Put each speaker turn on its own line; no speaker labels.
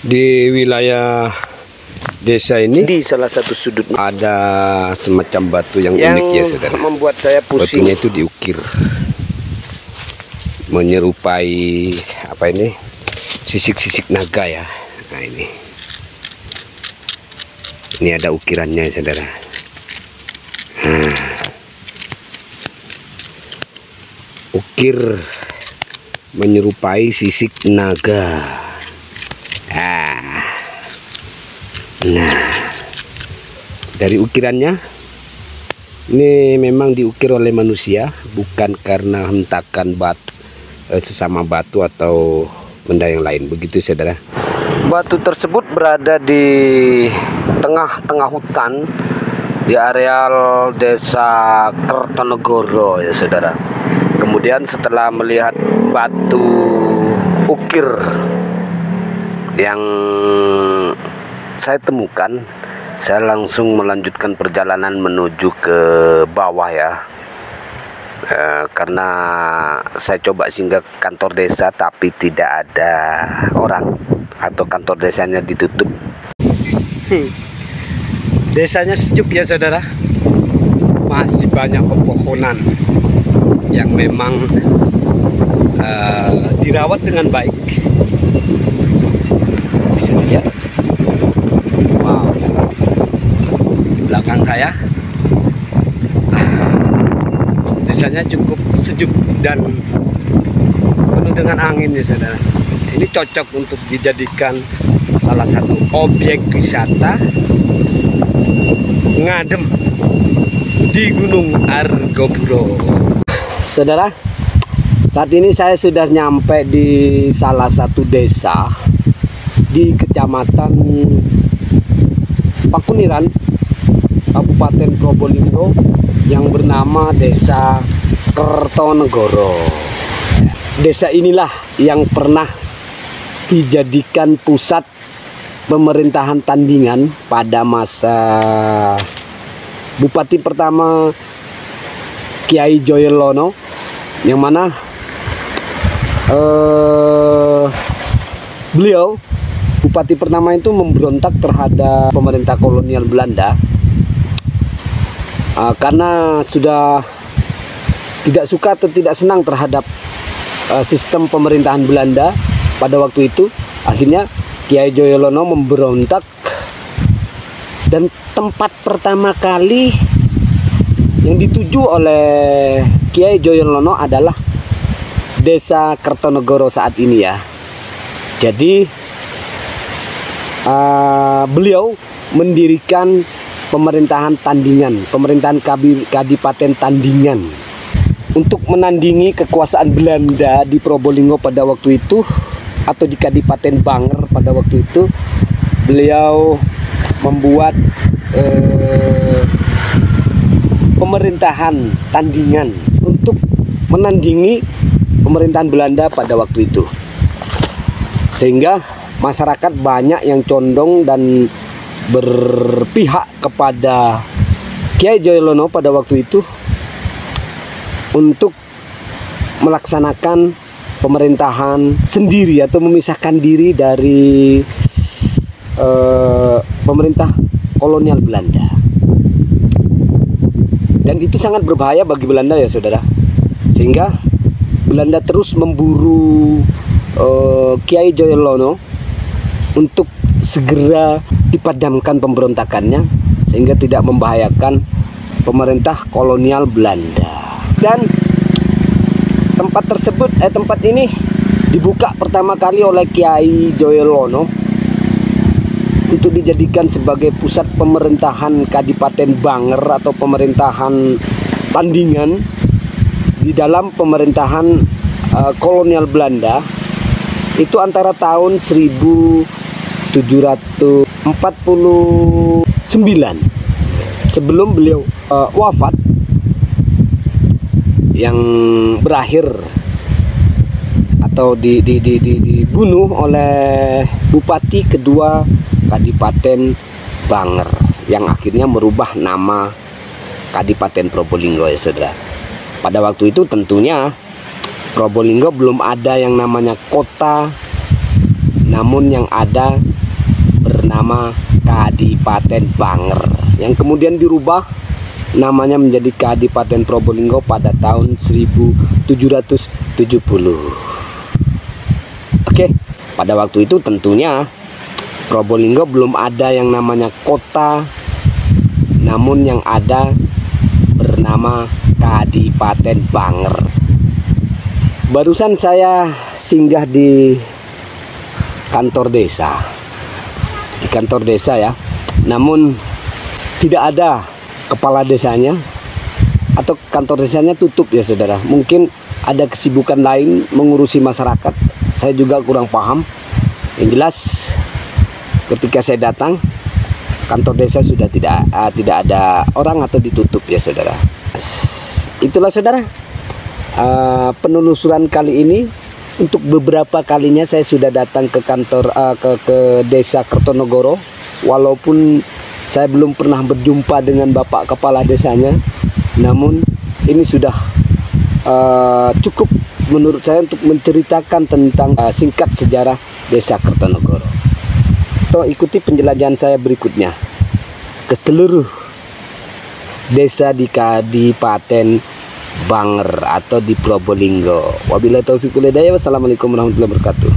Di wilayah desa ini
di salah satu sudut
ada semacam batu yang unik ya saudara.
Membuat saya pusing.
Batunya itu diukir menyerupai apa ini, sisik-sisik naga ya. Nah ini ada ukirannya saudara. Ukir menyerupai sisik naga. Nah, dari ukirannya ini memang diukir oleh manusia, bukan karena hentakan sesama batu atau benda yang lain. Begitu saudara.
Batu tersebut berada di tengah-tengah hutan di areal desa Kertonegoro ya saudara. Kemudian setelah melihat batu ukir yang saya temukan, saya langsung melanjutkan perjalanan menuju ke bawah ya. Karena saya coba singgah kantor desa tapi tidak ada orang, atau kantor desanya ditutup.
Desanya sejuk ya saudara. Masih banyak pepohonan yang memang dirawat dengan baik. Bisa dilihat. Wow. Di belakang saya desanya cukup sejuk dan penuh dengan angin ya saudara. Ini cocok untuk dijadikan salah satu objek wisata ngadem di Gunung Argopuro. Saudara, saat ini saya sudah nyampe di salah satu desa di Kecamatan Pakuniran, Kabupaten Probolinggo, yang bernama Desa Kertonegoro. Desa inilah yang pernah dijadikan pusat pemerintahan tandingan pada masa Bupati pertama Kiai Joyolono, yang mana beliau Bupati pertama itu memberontak terhadap pemerintah kolonial Belanda karena sudah tidak suka atau tidak senang terhadap sistem pemerintahan Belanda pada waktu itu. Akhirnya Kiai Joyolono memberontak, dan tempat pertama kali yang dituju oleh Kiai Joyolono adalah Desa Kertonegoro saat ini ya. Jadi beliau mendirikan pemerintahan Tandingan, pemerintahan Kadipaten Tandingan, untuk menandingi kekuasaan Belanda di Probolinggo pada waktu itu, atau di Kadipaten Banger pada waktu itu. Beliau membuat pemerintahan Tandingan untuk menandingi pemerintahan Belanda pada waktu itu, sehingga masyarakat banyak yang condong dan berpihak kepada Kiai Joyolono pada waktu itu untuk melaksanakan pemerintahan sendiri atau memisahkan diri dari pemerintah kolonial Belanda. Dan itu sangat berbahaya bagi Belanda ya saudara, sehingga Belanda terus memburu Kiai Joyolono untuk segera dipadamkan pemberontakannya, sehingga tidak membahayakan pemerintah kolonial Belanda. Dan tempat ini dibuka pertama kali oleh Kiai Joyolono untuk dijadikan sebagai pusat pemerintahan Kadipaten Banger atau pemerintahan Tandingan di dalam pemerintahan kolonial Belanda. Itu antara tahun 1749 sebelum beliau wafat, yang berakhir atau dibunuh oleh Bupati kedua Kadipaten Banger, yang akhirnya merubah nama Kadipaten Probolinggo ya saudara. Pada waktu itu tentunya Probolinggo belum ada yang namanya kota, namun yang ada bernama Kadipaten Banger, yang kemudian dirubah namanya menjadi Kadipaten Probolinggo pada tahun 1770. Oke, pada waktu itu tentunya Probolinggo belum ada yang namanya kota, namun yang ada bernama Kadipaten Banger. Barusan saya singgah di kantor desa, ya, namun tidak ada kepala desanya, atau kantor desanya tutup ya saudara. Mungkin ada kesibukan lain mengurusi masyarakat, saya juga kurang paham. Yang jelas ketika saya datang, kantor desa sudah tidak ada orang atau ditutup ya saudara. Itulah saudara, penelusuran kali ini. Untuk beberapa kalinya saya sudah datang ke kantor ke desa Kertonegoro, walaupun saya belum pernah berjumpa dengan bapak kepala desanya, namun ini sudah cukup menurut saya untuk menceritakan tentang singkat sejarah desa Kertonegoro. Toh ikuti penjelajahan saya berikutnya ke seluruh desa di Kadipaten Banger atau di Probolinggo. Wabillahi taufiq wal hidayah. Wassalamualaikum warahmatullahi wabarakatuh.